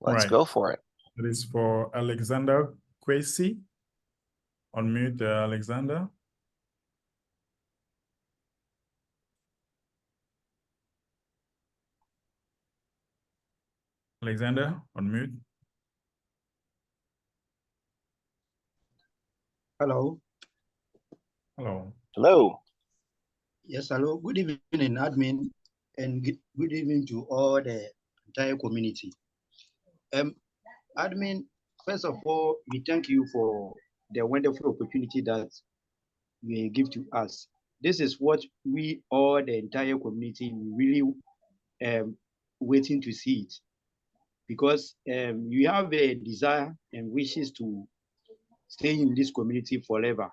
Let's Right. go for it. It is for Alexander Kwesi. Unmute, Alexander. Alexander, unmute. Hello. Hello. Hello. Yes, hello. Good evening, admin, and good evening to all the entire community. Admin, first of all, we thank you for the wonderful opportunity that you give to us. This is what we all the entire community really waiting to see it, because you have a desire and wishes to stay in this community forever,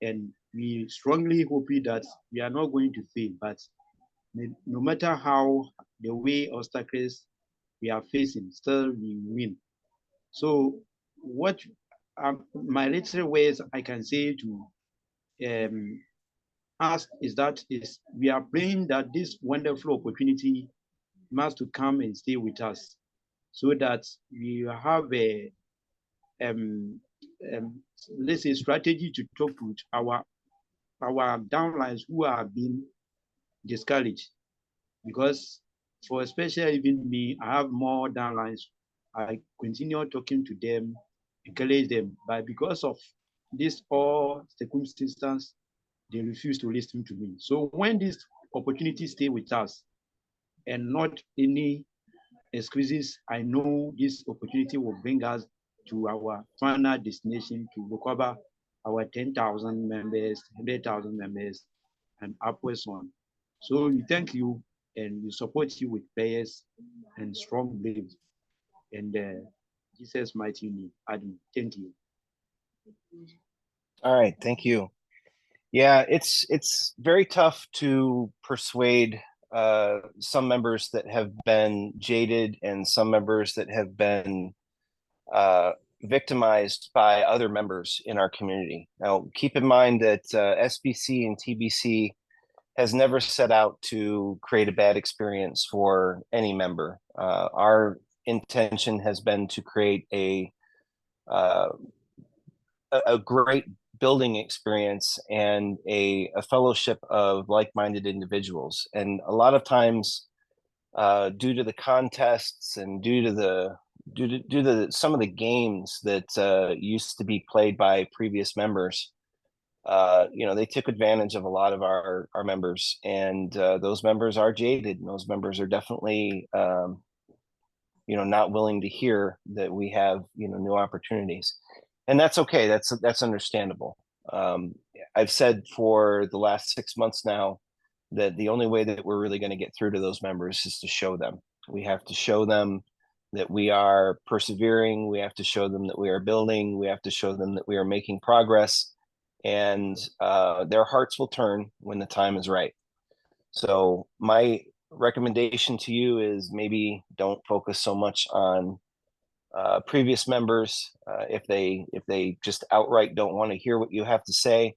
and we strongly hope that we are not going to fail, but no matter how the way obstacles we are facing, still we win. So what my little ways I can say to us is that we are praying that this wonderful opportunity must to come and stay with us, so that we have a let's say strategy to talk with our downlines who are being discouraged, because for especially even me, I have more downlines. I continue talking to them, encourage them, but because of this all circumstances, they refuse to listen to me. So when this opportunity stay with us and not any excuses, I know this opportunity will bring us to our final destination to recover our 10,000 members, 100,000 members, and upwards on. So we thank you and we support you with prayers and strong beliefs. And Jesus' mighty name, Adam, thank you. All right, thank you. Yeah, it's very tough to persuade some members that have been jaded and some members that have been victimized by other members in our community. Now, keep in mind that SBC and TBC has never set out to create a bad experience for any member. Our intention has been to create a great building experience and a fellowship of like-minded individuals. And a lot of times, due to the contests and due to some of the games that used to be played by previous members, they took advantage of a lot of our members, and those members are jaded, and those members are definitely not willing to hear that we have new opportunities, and that's okay. That's understandable. I've said for the last 6 months now that the only way that we're really going to get through to those members is to show them. We have to show them that we are persevering. We have to show them that we are building. We have to show them that we are making progress, and their hearts will turn when the time is right. So my recommendation to you is maybe don't focus so much on previous members. If they just outright don't want to hear what you have to say,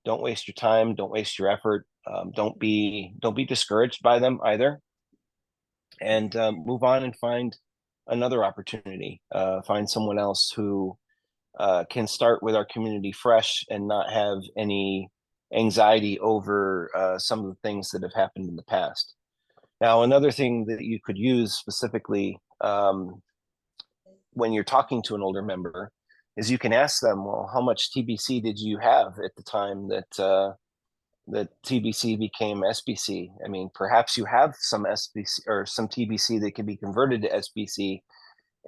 don't waste your time. Don't waste your effort. Don't be discouraged by them either, and move on and find another opportunity. Find someone else who can start with our community fresh and not have any anxiety over some of the things that have happened in the past. Now, another thing that you could use specifically when you're talking to an older member is you can ask them, well, how much TBC did you have at the time that that TBC became SBC. I mean, perhaps you have some SBC or some TBC that can be converted to SBC,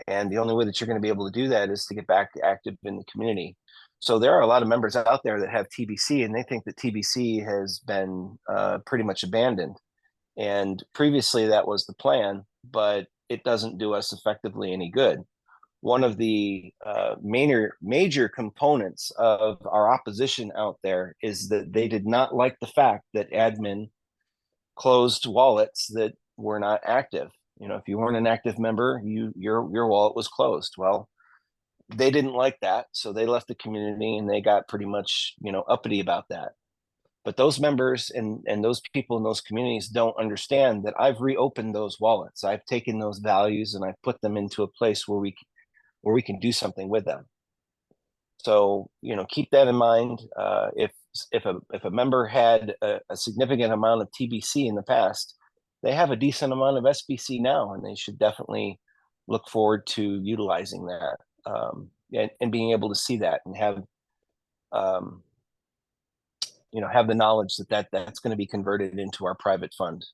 and the only way that you're going to be able to do that is to get back active in the community. So there are a lot of members out there that have TBC, and they think that TBC has been pretty much abandoned. And previously that was the plan, but it doesn't do us effectively any good. One of the major components of our opposition out there is that they did not like the fact that admin closed wallets that were not active. You know, if you weren't an active member, your wallet was closed. Well, they didn't like that, so they left the community and they got pretty much, you know, uppity about that. But those members and those people in those communities don't understand that I've reopened those wallets. I've taken those values and I've put them into a place where we can do something with them. So, you know, keep that in mind. If a member had a significant amount of TBC in the past, they have a decent amount of SBC now, and they should definitely look forward to utilizing that and being able to see that and have have the knowledge that that's going to be converted into our private fund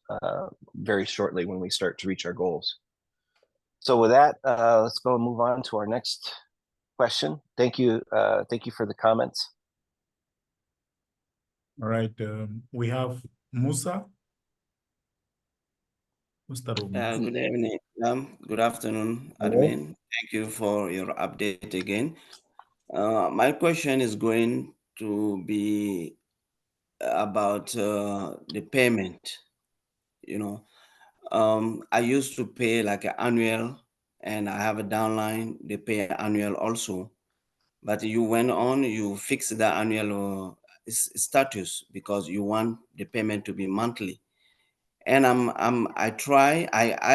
very shortly when we start to reach our goals. So with that, let's go and move on to our next question. Thank you for the comments. All right, we have Musa. Good evening. Good afternoon, admin. Thank you for your update again. My question is going to be about the payment. You know, I used to pay like an annual, and I have a downline. They pay annual also, but you went on, you fixed the annual status because you want the payment to be monthly. And I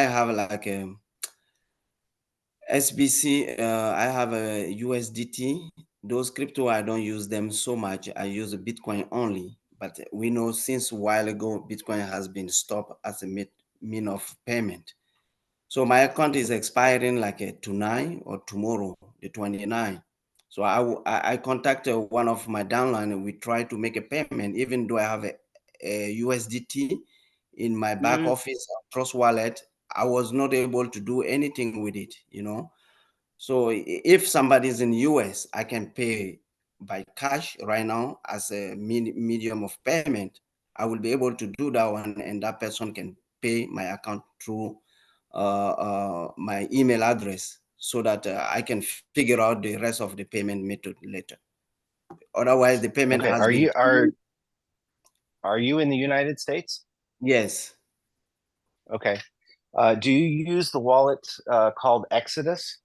have like a SBC, I have a USDT. Those crypto, I don't use them so much. I use a Bitcoin only. But we know since a while ago, Bitcoin has been stopped as a mean of payment. So my account is expiring like tonight or tomorrow, the 29th. So I contacted one of my downline and we try to make a payment, even though I have a USDT in my back office Trust Wallet. I was not able to do anything with it, you know. So if somebody's in US, I can pay by cash right now as a medium of payment. I will be able to do that one, and that person can pay my account through my email address, so that I can figure out the rest of the payment method later. Otherwise, the payment Okay. has Are you in the United States? Yes. Okay. Do you use the wallet called Exodus?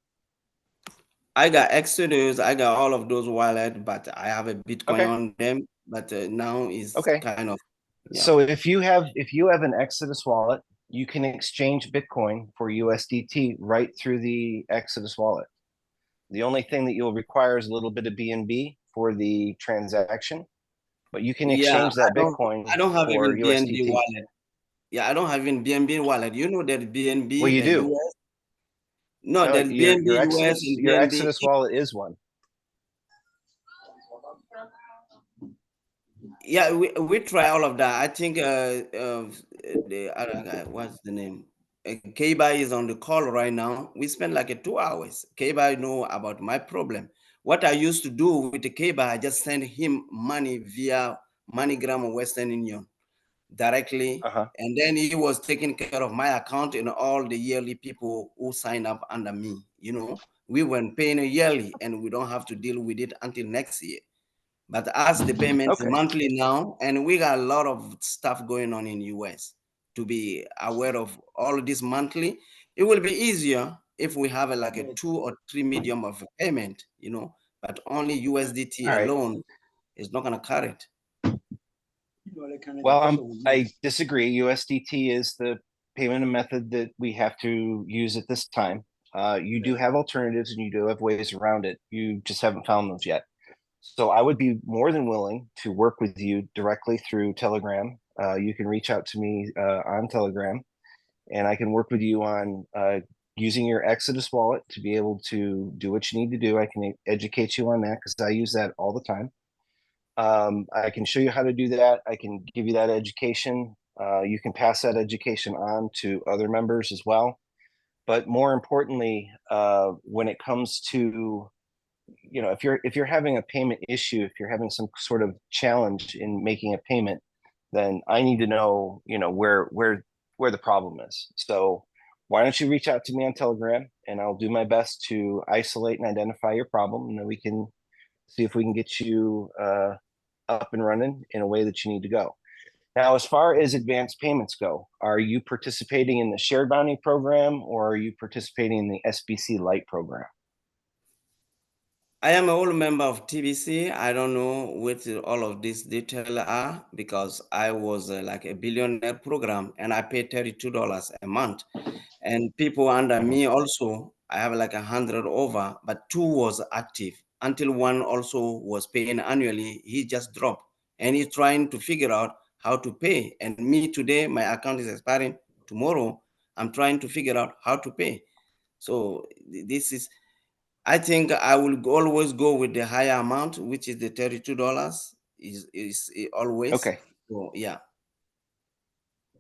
I got Exodus, I got all of those wallets, but I have a Bitcoin on them. But now is kind of. Yeah. So if you have an Exodus wallet, you can exchange Bitcoin for USDT right through the Exodus wallet. The only thing that you'll require is a little bit of BNB for the transaction, but you can exchange that Bitcoin. I don't have for even USDT. BNB wallet. Yeah, I don't have even BNB wallet. You know that BNB. Well, you do. US? No, that BNB your US Exodus, and your BNB. Exodus wallet is one. Yeah, we try all of that. I think what's the name? Keba is on the call right now. We spent like 2 hours. Keba know about my problem. What I used to do with the Keba, I just send him money via MoneyGram or Western Union directly. And then he was taking care of my account and all the yearly people who sign up under me. You know, we were paying yearly and we don't have to deal with it until next year. But as the payment is monthly now, and we got a lot of stuff going on in US to be aware of all of this monthly, it will be easier if we have like a 2 or 3 medium of payment, you know, but only USDT alone is not going to carry it. Well, I disagree. USDT is the payment method that we have to use at this time. You do have alternatives and you do have ways around it. You just haven't found those yet. So I would be more than willing to work with you directly through Telegram. You can reach out to me on Telegram, and I can work with you on using your Exodus wallet to be able to do what you need to do. I can educate you on that because I use that all the time. I can show you how to do that. I can give you that education. You can pass that education on to other members as well. But more importantly, when it comes to, you know, if you're having a payment issue, if you're having some sort of challenge in making a payment, then I need to know, you know, where the problem is. So why don't you reach out to me on Telegram, and I'll do my best to isolate and identify your problem, and then we can see if we can get you up and running in a way that you need to go. Now, as far as advanced payments go, are you participating in the shared bounty program, or are you participating in the SBC Lite program? I am an old member of TBC. I don't know what all of these details are, because I was like a billionaire program and I pay $32 a month. And people under me also, I have like 100 over, but 2 was active until one also was paying annually. He just dropped and he's trying to figure out how to pay. And me today, my account is expiring tomorrow. I'm trying to figure out how to pay. So this is, I think I will always go with the higher amount, which is the $32 is always. Okay. So, yeah.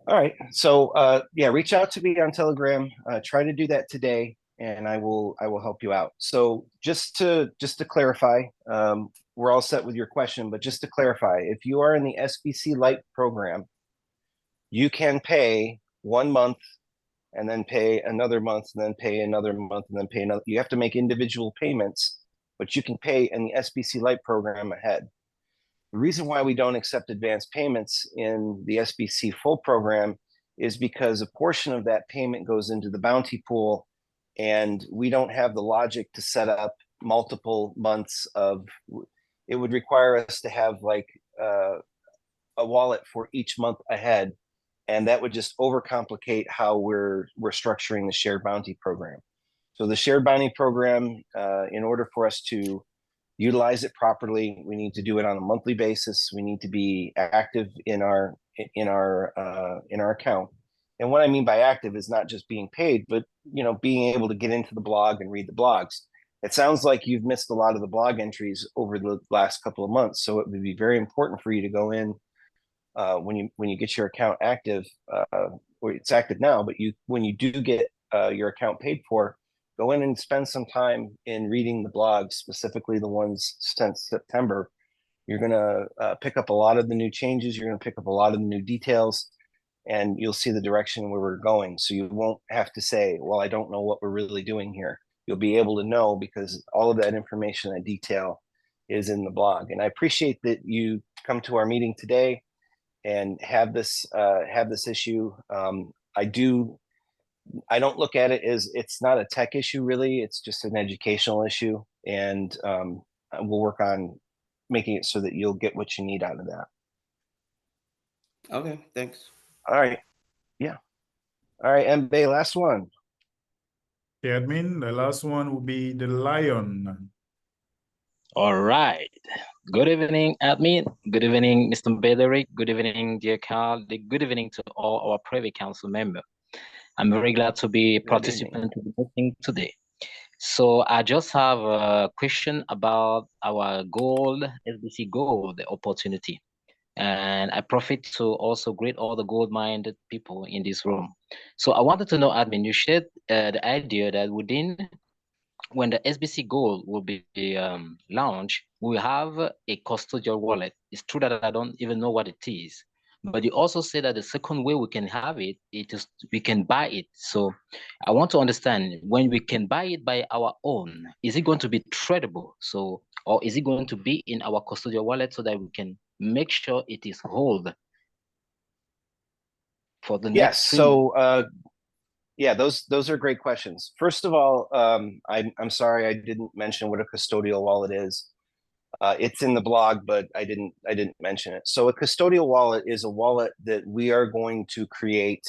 All right. So yeah, reach out to me on Telegram. Try to do that today, and I will help you out. So just to clarify, we're all set with your question, but just to clarify, if you are in the SBC Lite program, you can pay 1 month and then pay another month, and then pay another month, and then pay another. You have to make individual payments, but you can pay in the SBC Lite program ahead. The reason why we don't accept advanced payments in the SBC full program is because a portion of that payment goes into the bounty pool, and we don't have the logic to set up multiple months of, it would require us to have like a wallet for each month ahead. And that would just overcomplicate how we're structuring the shared bounty program. So the shared bounty program, in order for us to utilize it properly, we need to do it on a monthly basis. We need to be active in our account. And what I mean by active is not just being paid, but, you know, being able to get into the blog and read the blogs. It sounds like you've missed a lot of the blog entries over the last couple of months. So it would be very important for you to go in when you get your account active, or it's active now, but when you do get your account paid for, go in and spend some time in reading the blogs, specifically the ones since September. You're going to pick up a lot of the new changes. You're going to pick up a lot of the new details, and you'll see the direction where we're going. So you won't have to say, well, I don't know what we're really doing here. You'll be able to know, because all of that information and detail is in the blog. And I appreciate that you come to our meeting today and have this issue. I don't look at it as, it's not a tech issue really, it's just an educational issue, and we'll work on making it so that you'll get what you need out of that. Okay, thanks. All right. Yeah. All right, Mbe, last one. The admin, the last one will be the Lion. All right. Good evening, admin. Good evening, Mr. Bederick. Good evening, dear Carl. Good evening to all our Privy Council members. I'm very glad to be a participant in the meeting today. So I just have a question about our gold, SBC Gold opportunity. And I profit to also greet all the gold-minded people in this room. So I wanted to know, admin, you shared the idea that when the SBC Gold will be launched, we have a custodial wallet. It's true that I don't even know what it is, but you also say that the second way we can have it is we can buy it. So I want to understand, when we can buy it by our own, is it going to be tradable? So, or is it going to be in our custodial wallet so that we can make sure it is hold for the next 3 months? So yeah, those are great questions. First of all, I'm sorry I didn't mention what a custodial wallet is. It's in the blog, but I didn't mention it. So a custodial wallet is a wallet that we are going to create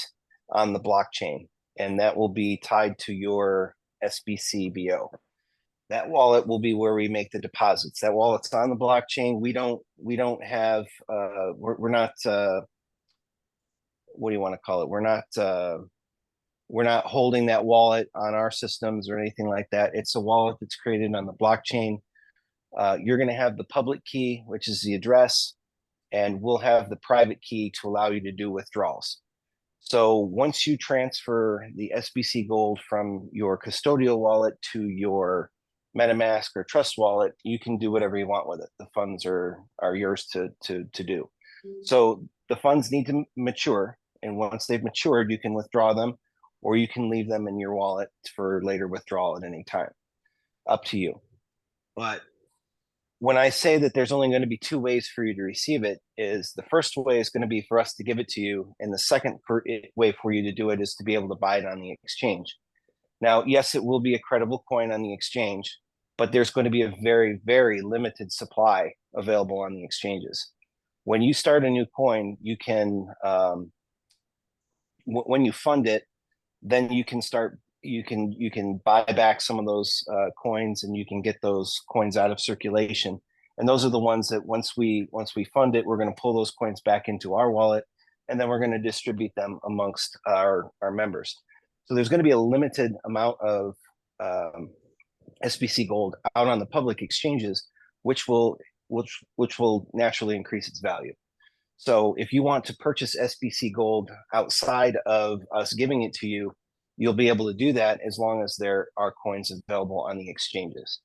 on the blockchain, and that will be tied to your SBC BO. That wallet will be where we make the deposits. That wallet's on the blockchain. We don't have we're not what do you want to call it? We're not holding that wallet on our systems or anything like that. It's a wallet that's created on the blockchain. You're going to have the public key, which is the address, and we'll have the private key to allow you to do withdrawals. So once you transfer the SBC Gold from your custodial wallet to your MetaMask or Trust wallet, you can do whatever you want with it. The funds are yours to do. So the funds need to mature, and once they've matured, you can withdraw them, or you can leave them in your wallet for later withdrawal at any time. Up to you. But when I say that there's only going to be 2 ways for you to receive it, is the first way is going to be for us to give it to you, and the second way for you to do it is to be able to buy it on the exchange. Now, yes, it will be a credible coin on the exchange, but there's going to be a very, very limited supply available on the exchanges. When you start a new coin, you can, when you fund it, then you can start, you can buy back some of those coins, and you can get those coins out of circulation. And those are the ones that once we fund it, we're going to pull those coins back into our wallet, and then we're going to distribute them amongst our members. So there's going to be a limited amount of SBC Gold out on the public exchanges, which will naturally increase its value. So if you want to purchase SBC Gold outside of us giving it to you, you'll be able to do that as long as there are coins available on the exchanges.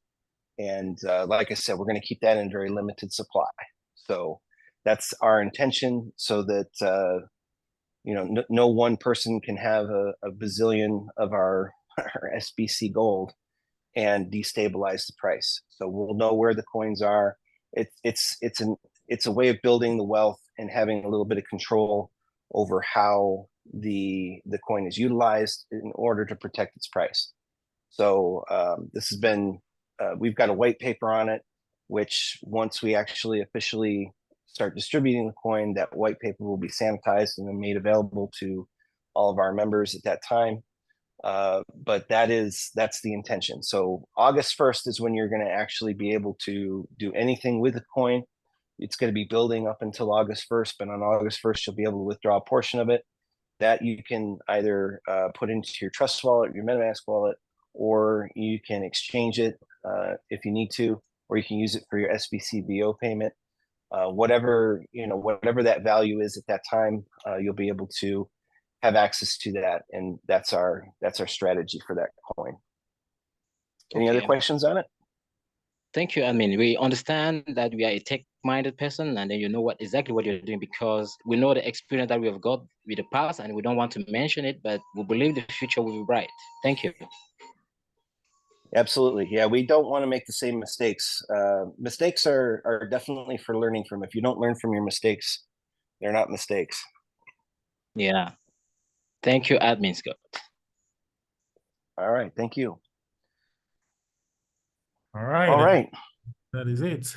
And like I said, we're going to keep that in very limited supply. So that's our intention, so that no one person can have a bazillion of our SBC Gold and destabilize the price. So we'll know where the coins are. It's a way of building the wealth and having a little bit of control over how the coin is utilized in order to protect its price. So this has been, we've got a white paper on it, which once we actually officially start distributing the coin, that white paper will be sanitized and then made available to all of our members at that time. But that's the intention. So August 1st is when you're going to actually be able to do anything with the coin. It's going to be building up until August 1st, but on August 1st, you'll be able to withdraw a portion of it that you can either put into your Trust wallet, your MetaMask wallet, or you can exchange it if you need to, or you can use it for your SBC VO payment. Whatever that value is at that time, you'll be able to have access to that, and that's our strategy for that coin. Any other questions on it? Thank you, admin. We understand that we are a tech-minded person, and then you know exactly what you're doing, because we know the experience that we have got with the past, and we don't want to mention it, but we believe the future will be bright. Thank you. Absolutely. Yeah, we don't want to make the same mistakes. Mistakes are definitely for learning from. If you don't learn from your mistakes, they're not mistakes. Yeah. Thank you, admin Scott. All right. Thank you. All right. All right. That is it.